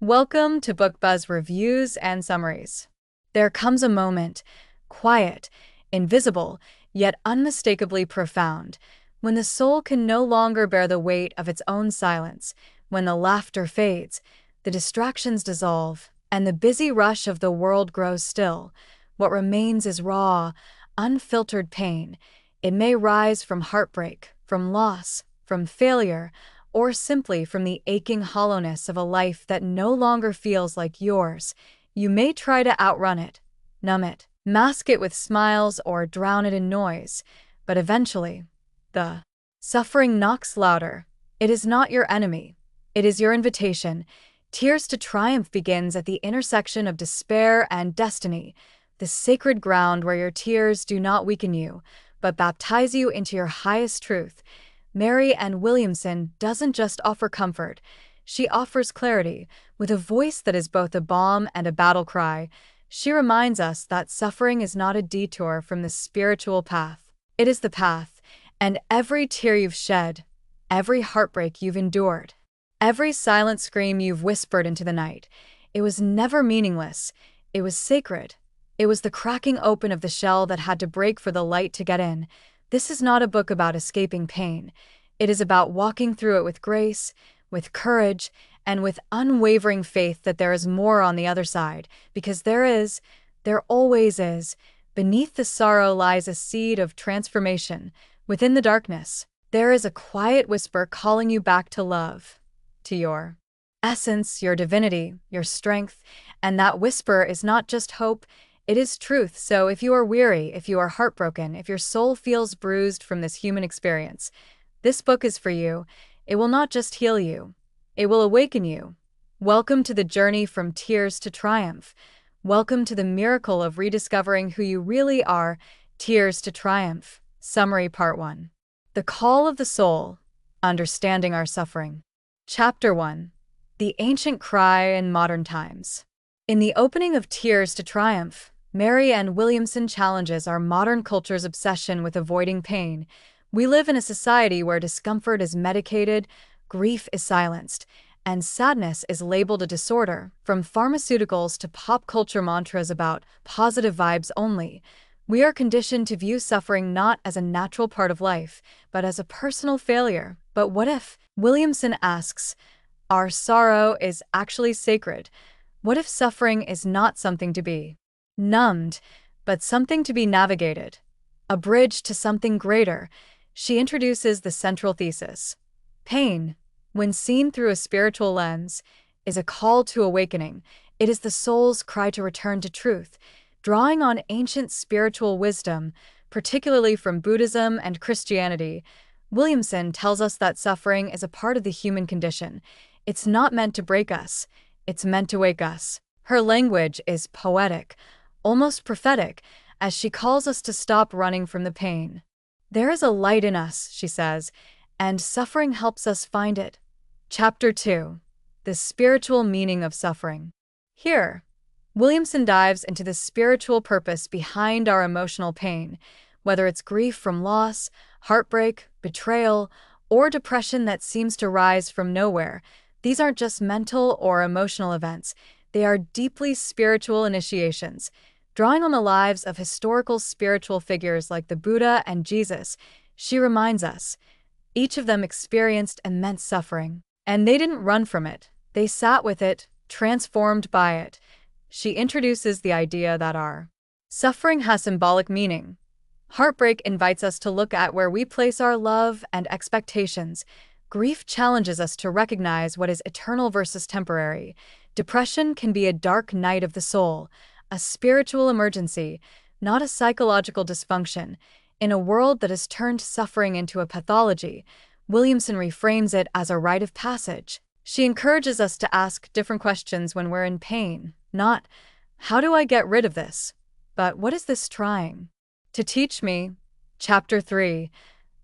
Welcome to BookBuzz Reviews and Summaries. There comes a moment, quiet, invisible, yet unmistakably profound, when the soul can no longer bear the weight of its own silence, when the laughter fades, the distractions dissolve, and the busy rush of the world grows still. What remains is raw, unfiltered pain. It may rise from heartbreak, from loss, from failure, or simply from the aching hollowness of a life that no longer feels like yours. You may try to outrun it, numb it, mask it with smiles, or drown it in noise, but eventually, the suffering knocks louder. It is not your enemy. It is your invitation. Tears to Triumph begins at the intersection of despair and destiny, the sacred ground where your tears do not weaken you, but baptize you into your highest truth. Marianne Williamson doesn't just offer comfort, she offers clarity. With a voice that is both a balm and a battle cry, she reminds us that suffering is not a detour from the spiritual path. It is the path, and every tear you've shed, every heartbreak you've endured, every silent scream you've whispered into the night, it was never meaningless, it was sacred. It was the cracking open of the shell that had to break for the light to get in. This is not a book about escaping pain. It is about walking through it with grace, with courage, and with unwavering faith that there is more on the other side, because there always is. Beneath the sorrow lies a seed of transformation. Within the darkness, there is a quiet whisper calling you back to love, to your essence, your divinity, your strength, and that whisper is not just hope, it is truth. So if you are weary, if you are heartbroken, if your soul feels bruised from this human experience, this book is for you. It will not just heal you, it will awaken you. Welcome to the journey from tears to triumph. Welcome to the miracle of rediscovering who you really are. Tears to Triumph. Summary Part 1. The Call of the Soul. Understanding Our Suffering. Chapter 1. The Ancient Cry in Modern Times. In the opening of Tears to Triumph, Marianne Williamson challenges our modern culture's obsession with avoiding pain. We live in a society where discomfort is medicated, grief is silenced, and sadness is labeled a disorder. From pharmaceuticals to pop culture mantras about positive vibes only, we are conditioned to view suffering not as a natural part of life, but as a personal failure. But what if, Williamson asks, our sorrow is actually sacred? What if suffering is not something to be numbed, but something to be navigated? A bridge to something greater. She introduces the central thesis. Pain, when seen through a spiritual lens, is a call to awakening. It is the soul's cry to return to truth. Drawing on ancient spiritual wisdom, particularly from Buddhism and Christianity, Williamson tells us that suffering is a part of the human condition. It's not meant to break us, it's meant to wake us. Her language is poetic, almost prophetic, as she calls us to stop running from the pain. There is a light in us, she says, and suffering helps us find it. Chapter 2. The Spiritual Meaning of Suffering. Here, Williamson dives into the spiritual purpose behind our emotional pain, whether it's grief from loss, heartbreak, betrayal, or depression that seems to rise from nowhere. These aren't just mental or emotional events, they are deeply spiritual initiations. Drawing on the lives of historical spiritual figures like the Buddha and Jesus, she reminds us, each of them experienced immense suffering, and they didn't run from it. They sat with it, transformed by it. She introduces the idea that our suffering has symbolic meaning. Heartbreak invites us to look at where we place our love and expectations. Grief challenges us to recognize what is eternal versus temporary. Depression can be a dark night of the soul, a spiritual emergency, not a psychological dysfunction. In a world that has turned suffering into a pathology, Williamson reframes it as a rite of passage. She encourages us to ask different questions when we're in pain, not, how do I get rid of this? But what is this trying to teach me? Chapter 3.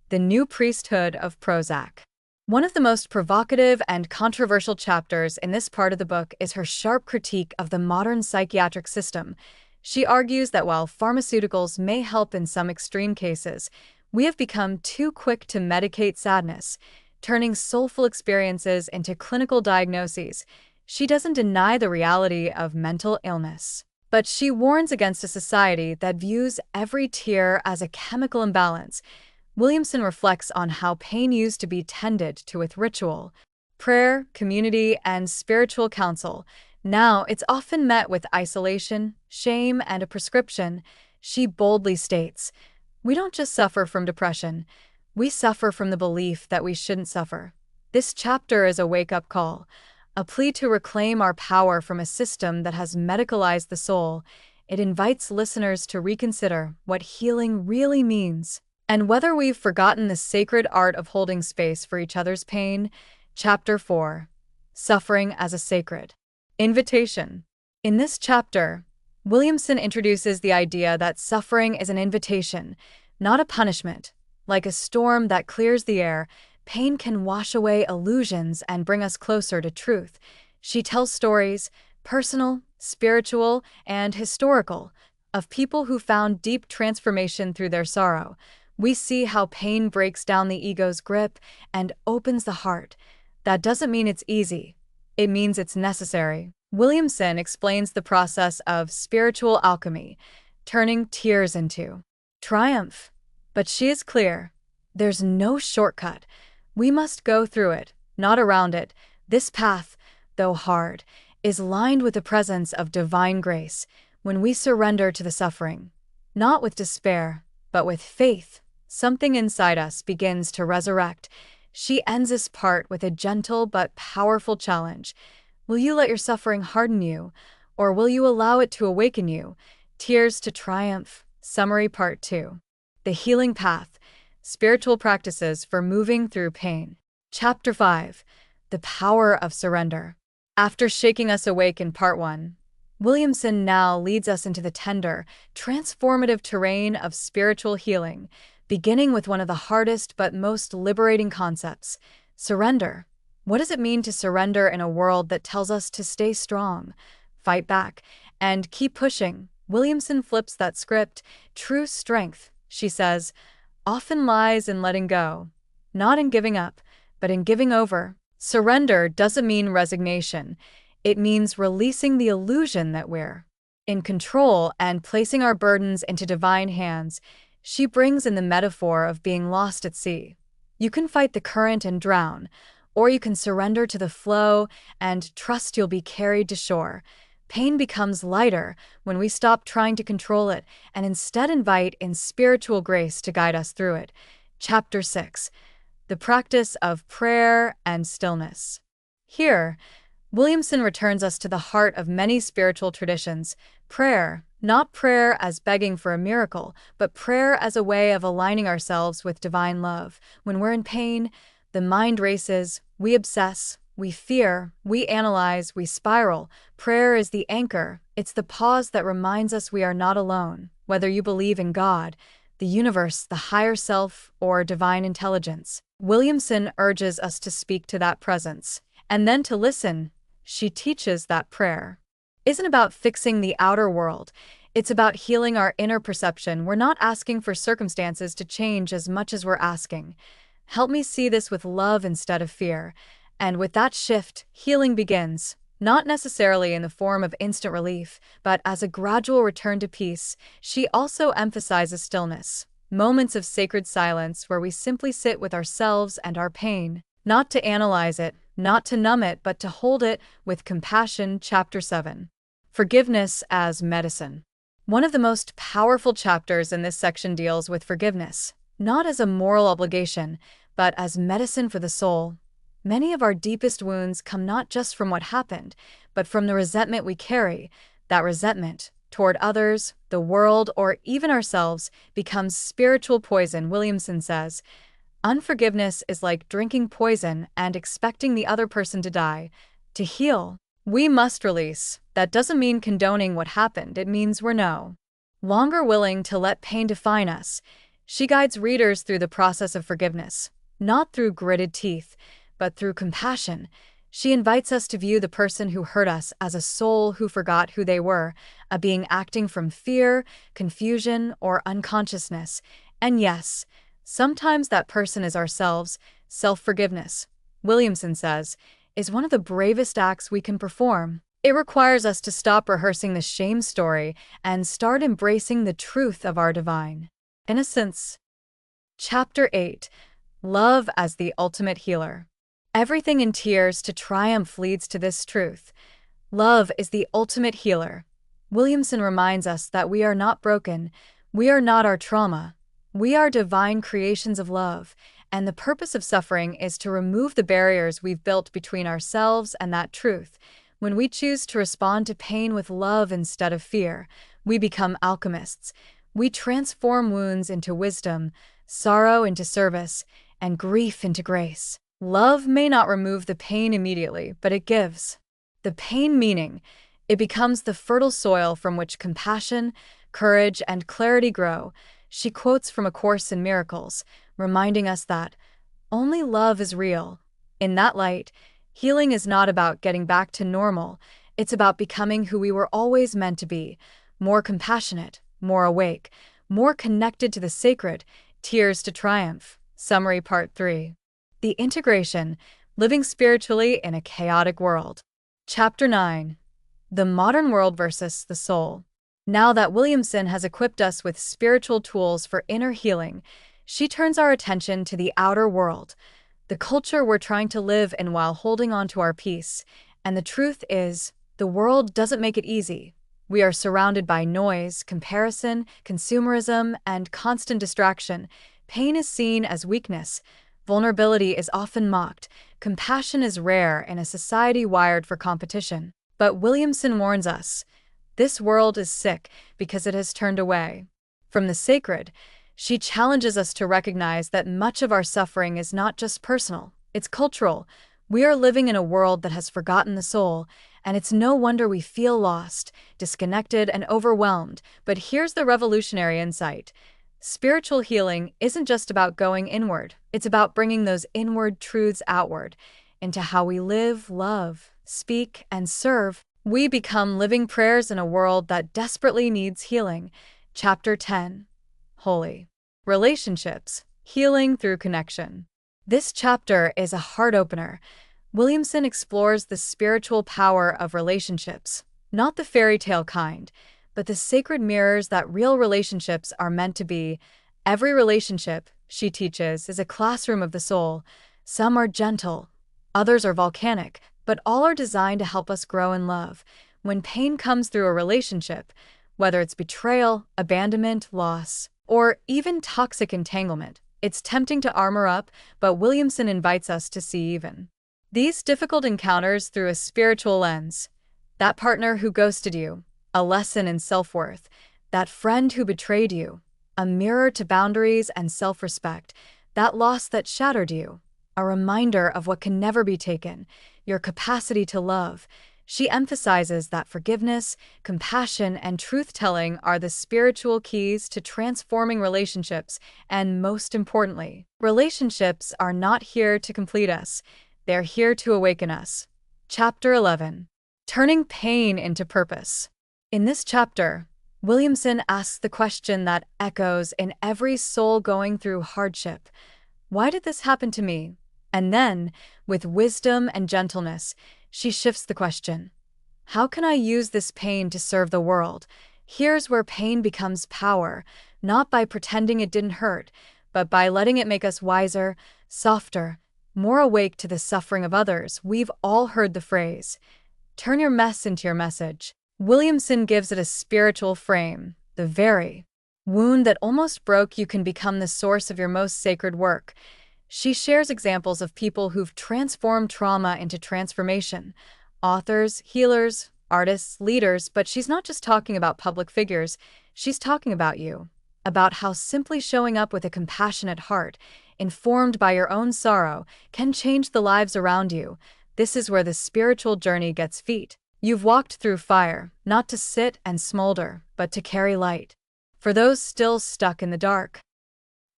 The New Priesthood of Prozac. One of the most provocative and controversial chapters in this part of the book is her sharp critique of the modern psychiatric system. She argues that while pharmaceuticals may help in some extreme cases, we have become too quick to medicate sadness, turning soulful experiences into clinical diagnoses. She doesn't deny the reality of mental illness, but she warns against a society that views every tear as a chemical imbalance. Williamson reflects on how pain used to be tended to with ritual, prayer, community, and spiritual counsel. Now it's often met with isolation, shame, and a prescription. She boldly states, "We don't just suffer from depression, we suffer from the belief that we shouldn't suffer." This chapter is a wake-up call, a plea to reclaim our power from a system that has medicalized the soul. It invites listeners to reconsider what healing really means and whether we've forgotten the sacred art of holding space for each other's pain. Chapter 4. Suffering as a Sacred Invitation. In this chapter, Williamson introduces the idea that suffering is an invitation, not a punishment. Like a storm that clears the air, pain can wash away illusions and bring us closer to truth. She tells stories, personal, spiritual, and historical, of people who found deep transformation through their sorrow. We see how pain breaks down the ego's grip and opens the heart. That doesn't mean it's easy. It means it's necessary. Williamson explains the process of spiritual alchemy, turning tears into triumph. But she is clear. There's no shortcut. We must go through it, not around it. This path, though hard, is lined with the presence of divine grace. When we surrender to the suffering, not with despair, but with faith, something inside us begins to resurrect. She ends this part with a gentle but powerful challenge. Will you let your suffering harden you, or will you allow it to awaken you? Tears to Triumph. Summary Part 2. The Healing Path. Spiritual Practices for Moving Through Pain. Chapter 5. The Power of Surrender. After shaking us awake in Part 1, Williamson now leads us into the tender, transformative terrain of spiritual healing, beginning with one of the hardest but most liberating concepts, surrender. What does it mean to surrender in a world that tells us to stay strong, fight back, and keep pushing? Williamson flips that script. True strength, she says, often lies in letting go, not in giving up, but in giving over. Surrender doesn't mean resignation. It means releasing the illusion that we're in control and placing our burdens into divine hands. She brings in the metaphor of being lost at sea. You can fight the current and drown, or you can surrender to the flow and trust you'll be carried to shore. Pain becomes lighter when we stop trying to control it and instead invite in spiritual grace to guide us through it. Chapter 6. The Practice of Prayer and Stillness. Here, Williamson returns us to the heart of many spiritual traditions, prayer. Not prayer as begging for a miracle, but prayer as a way of aligning ourselves with divine love. When we're in pain, the mind races, we obsess, we fear, we analyze, we spiral. Prayer is the anchor. It's the pause that reminds us we are not alone. Whether you believe in God, the universe, the higher self, or divine intelligence, Williamson urges us to speak to that presence, and then to listen. She teaches that prayer isn't about fixing the outer world. It's about healing our inner perception. We're not asking for circumstances to change as much as we're asking, "Help me see this with love instead of fear." And with that shift, healing begins, not necessarily in the form of instant relief, but as a gradual return to peace. She also emphasizes stillness, moments of sacred silence where we simply sit with ourselves and our pain, not to analyze it, not to numb it, but to hold it with compassion. Chapter 7. Forgiveness as Medicine. One of the most powerful chapters in this section deals with forgiveness, not as a moral obligation, but as medicine for the soul. Many of our deepest wounds come not just from what happened, but from the resentment we carry. That resentment, toward others, the world, or even ourselves, becomes spiritual poison. Williamson says, unforgiveness is like drinking poison and expecting the other person to die. To heal, we must release. That doesn't mean condoning what happened. It means we're no longer willing to let pain define us. She guides readers through the process of forgiveness, not through gritted teeth, but through compassion. She invites us to view the person who hurt us as a soul who forgot who they were, a being acting from fear, confusion, or unconsciousness. And yes, sometimes that person is ourselves. Self-forgiveness, Williamson says, is one of the bravest acts we can perform. It requires us to stop rehearsing the shame story and start embracing the truth of our divine innocence. Chapter 8. Love as the Ultimate Healer. Everything in Tears to Triumph leads to this truth. Love is the ultimate healer. Williamson reminds us that we are not broken, we are not our trauma, we are divine creations of love, and the purpose of suffering is to remove the barriers we've built between ourselves and that truth. When we choose to respond to pain with love instead of fear, we become alchemists. We transform wounds into wisdom, sorrow into service, and grief into grace. Love may not remove the pain immediately, but it gives the pain meaning. It becomes the fertile soil from which compassion, courage, and clarity grow. She quotes from A Course in Miracles, reminding us that only love is real. In that light, healing is not about getting back to normal, it's about becoming who we were always meant to be, more compassionate, more awake, more connected to the sacred. Tears to Triumph. Summary Part 3. The Integration, Living Spiritually in a Chaotic World. Chapter 9. The Modern World versus the Soul. Now that Williamson has equipped us with spiritual tools for inner healing, she turns our attention to the outer world, the culture we're trying to live in while holding on to our peace. And the truth is, the world doesn't make it easy. We are surrounded by noise, comparison, consumerism, and constant distraction. Pain is seen as weakness. Vulnerability is often mocked. Compassion is rare in a society wired for competition. But Williamson warns us, this world is sick because it has turned away from the sacred. She challenges us to recognize that much of our suffering is not just personal, it's cultural. We are living in a world that has forgotten the soul, and it's no wonder we feel lost, disconnected, and overwhelmed. But here's the revolutionary insight. Spiritual healing isn't just about going inward, it's about bringing those inward truths outward, into how we live, love, speak, and serve. We become living prayers in a world that desperately needs healing. Chapter 10. Holy Relationships, Healing Through Connection. This chapter is a heart-opener. Williamson explores the spiritual power of relationships, not the fairy tale kind, but the sacred mirrors that real relationships are meant to be. Every relationship, she teaches, is a classroom of the soul. Some are gentle, others are volcanic, but all are designed to help us grow in love. When pain comes through a relationship, whether it's betrayal, abandonment, loss, or even toxic entanglement, it's tempting to armor up, but Williamson invites us to see even these difficult encounters through a spiritual lens. That partner who ghosted you, a lesson in self-worth. That friend who betrayed you, a mirror to boundaries and self-respect. That loss that shattered you, a reminder of what can never be taken, your capacity to love. She emphasizes that forgiveness, compassion, and truth-telling are the spiritual keys to transforming relationships, and most importantly, relationships are not here to complete us, they're here to awaken us. Chapter 11. Turning Pain into Purpose. In this chapter, Williamson asks the question that echoes in every soul going through hardship. Why did this happen to me? And then, with wisdom and gentleness, she shifts the question. How can I use this pain to serve the world? Here's where pain becomes power, not by pretending it didn't hurt, but by letting it make us wiser, softer, more awake to the suffering of others. We've all heard the phrase, turn your mess into your message. Williamson gives it a spiritual frame. The very wound that almost broke you can become the source of your most sacred work. She shares examples of people who've transformed trauma into transformation. Authors, healers, artists, leaders, but she's not just talking about public figures, she's talking about you. About how simply showing up with a compassionate heart, informed by your own sorrow, can change the lives around you. This is where the spiritual journey gets feet. You've walked through fire, not to sit and smolder, but to carry light. For those still stuck in the dark.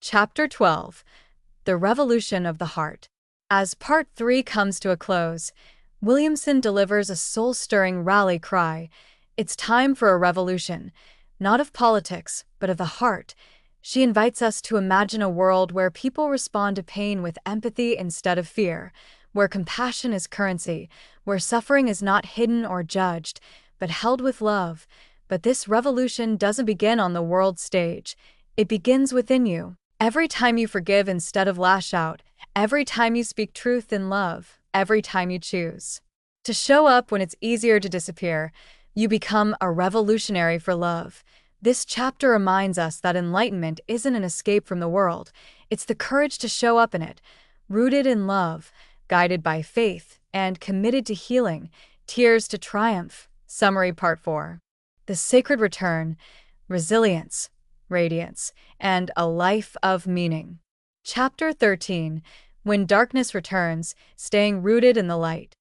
Chapter 12. The Revolution of the Heart. As Part 3 comes to a close, Williamson delivers a soul-stirring rally cry. It's time for a revolution, not of politics, but of the heart. She invites us to imagine a world where people respond to pain with empathy instead of fear, where compassion is currency, where suffering is not hidden or judged, but held with love. But this revolution doesn't begin on the world stage. It begins within you. Every time you forgive instead of lash out, every time you speak truth in love, every time you choose to show up when it's easier to disappear, you become a revolutionary for love. This chapter reminds us that enlightenment isn't an escape from the world. It's the courage to show up in it, rooted in love, guided by faith, and committed to healing. Tears to Triumph. Summary Part 4. The Sacred Return, Resilience, Radiance, and a Life of Meaning. Chapter 13. When Darkness Returns, Staying Rooted in the Light.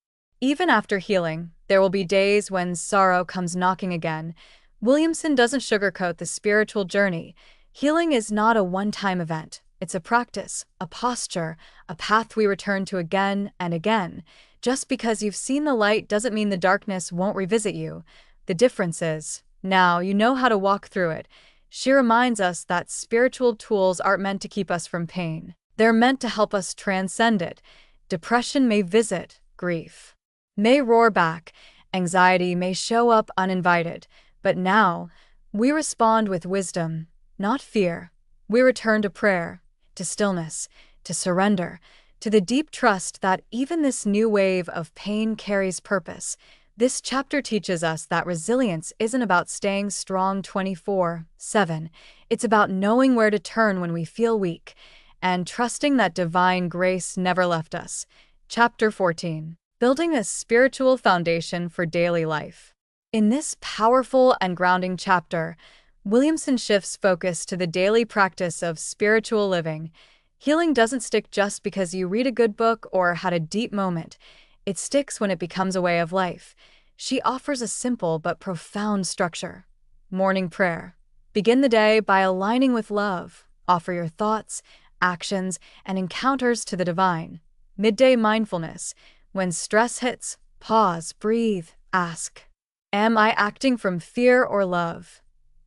Even after healing, there will be days when sorrow comes knocking again. Williamson doesn't sugarcoat the spiritual journey. Healing is not a one-time event. It's a practice, a posture, a path we return to again and again. Just because you've seen the light doesn't mean the darkness won't revisit you. The difference is, now you know how to walk through it. She reminds us that spiritual tools aren't meant to keep us from pain. They're meant to help us transcend it. Depression may visit, grief may roar back, anxiety may show up uninvited, but now we respond with wisdom, not fear. We return to prayer, to stillness, to surrender, to the deep trust that even this new wave of pain carries purpose. This chapter teaches us that resilience isn't about staying strong 24/7. It's about knowing where to turn when we feel weak and trusting that divine grace never left us. Chapter 14. Building a Spiritual Foundation for Daily Life. In this powerful and grounding chapter, Williamson shifts focus to the daily practice of spiritual living. Healing doesn't stick just because you read a good book or had a deep moment. It sticks when it becomes a way of life. She offers a simple but profound structure. Morning prayer. Begin the day by aligning with love. Offer your thoughts, actions, and encounters to the divine. Midday mindfulness. When stress hits, pause, breathe, ask, am I acting from fear or love?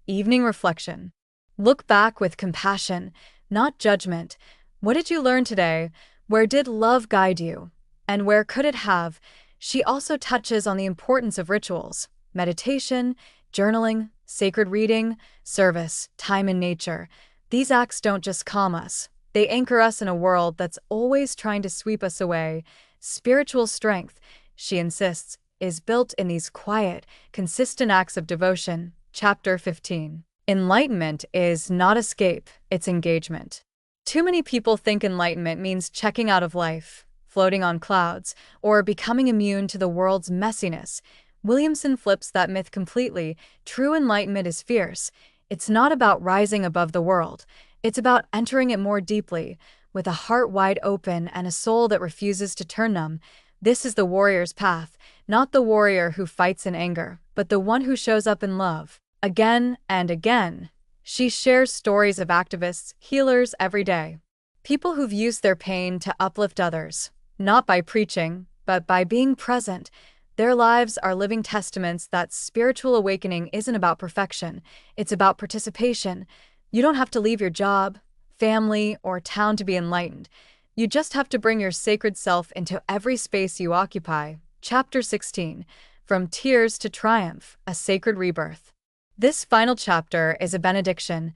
Evening reflection. Look back with compassion, not judgment. What did you learn today? Where did love guide you? And where could it have? She also touches on the importance of rituals, meditation, journaling, sacred reading, service, time in nature. These acts don't just calm us. They anchor us in a world that's always trying to sweep us away. Spiritual strength, she insists, is built in these quiet, consistent acts of devotion. Chapter 15. Enlightenment is not escape, it's engagement. Too many people think enlightenment means checking out of life, floating on clouds, or becoming immune to the world's messiness. Williamson flips that myth completely. True enlightenment is fierce. It's not about rising above the world. It's about entering it more deeply, with a heart wide open and a soul that refuses to turn numb. This is the warrior's path, not the warrior who fights in anger, but the one who shows up in love. Again and again, she shares stories of activists, healers every day. People who've used their pain to uplift others, not by preaching, but by being present. Their lives are living testaments that spiritual awakening isn't about perfection, it's about participation. You don't have to leave your job, family, or town to be enlightened. You just have to bring your sacred self into every space you occupy. Chapter 16. From Tears to Triumph, a Sacred Rebirth. This final chapter is a benediction.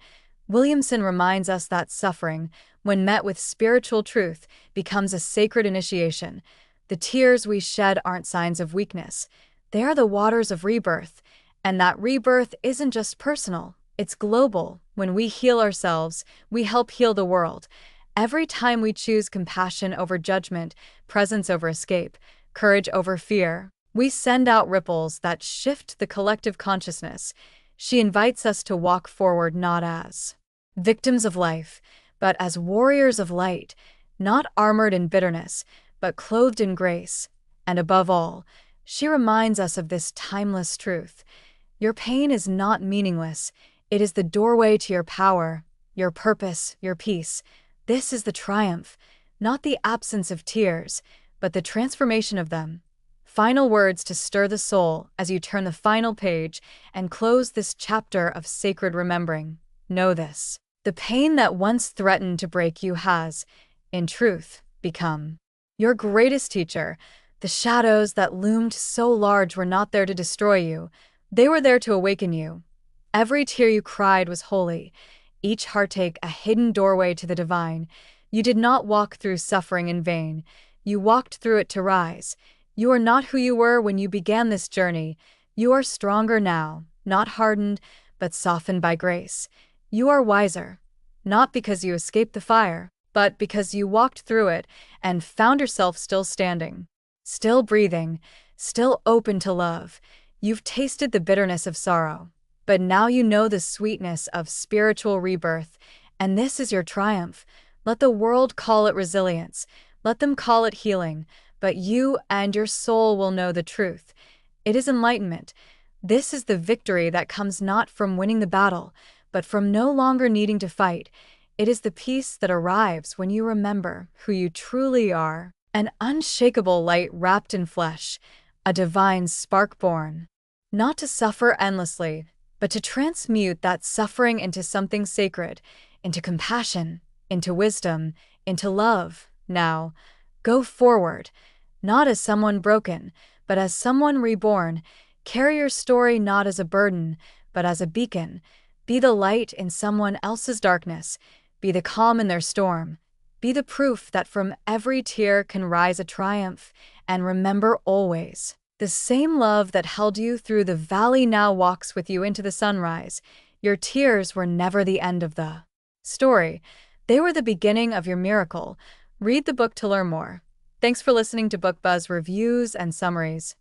Williamson reminds us that suffering, when met with spiritual truth, becomes a sacred initiation. The tears we shed aren't signs of weakness. They are the waters of rebirth. And that rebirth isn't just personal, it's global. When we heal ourselves, we help heal the world. Every time we choose compassion over judgment, presence over escape, courage over fear, we send out ripples that shift the collective consciousness. She invites us to walk forward not as victims of life, but as warriors of light, not armored in bitterness, but clothed in grace. And above all, she reminds us of this timeless truth. Your pain is not meaningless. It is the doorway to your power, your purpose, your peace. This is the triumph, not the absence of tears, but the transformation of them. Final words to stir the soul as you turn the final page and close this chapter of sacred remembering. Know this: the pain that once threatened to break you has, in truth, become Your greatest teacher. The shadows that loomed so large were not there to destroy you. They were there to awaken you. Every tear you cried was holy, each heartache a hidden doorway to the divine. You did not walk through suffering in vain. You walked through it to rise. You are not who you were when you began this journey. You are stronger now, not hardened, but softened by grace. You are wiser, not because you escaped the fire, but because you walked through it and found yourself still standing, still breathing, still open to love. You've tasted the bitterness of sorrow, but now you know the sweetness of spiritual rebirth, and this is your triumph. Let the world call it resilience, let them call it healing, but you and your soul will know the truth. It is enlightenment. This is the victory that comes not from winning the battle, but from no longer needing to fight. It is the peace that arrives when you remember who you truly are, an unshakable light wrapped in flesh, a divine spark born, not to suffer endlessly, but to transmute that suffering into something sacred, into compassion, into wisdom, into love. Now, go forward, not as someone broken, but as someone reborn. Carry your story not as a burden, but as a beacon. Be the light in someone else's darkness. Be the calm in their storm. Be the proof that from every tear can rise a triumph. And remember always, the same love that held you through the valley now walks with you into the sunrise. Your tears were never the end of the story. They were the beginning of your miracle. Read the book to learn more. Thanks for listening to Book Buzz Reviews and Summaries.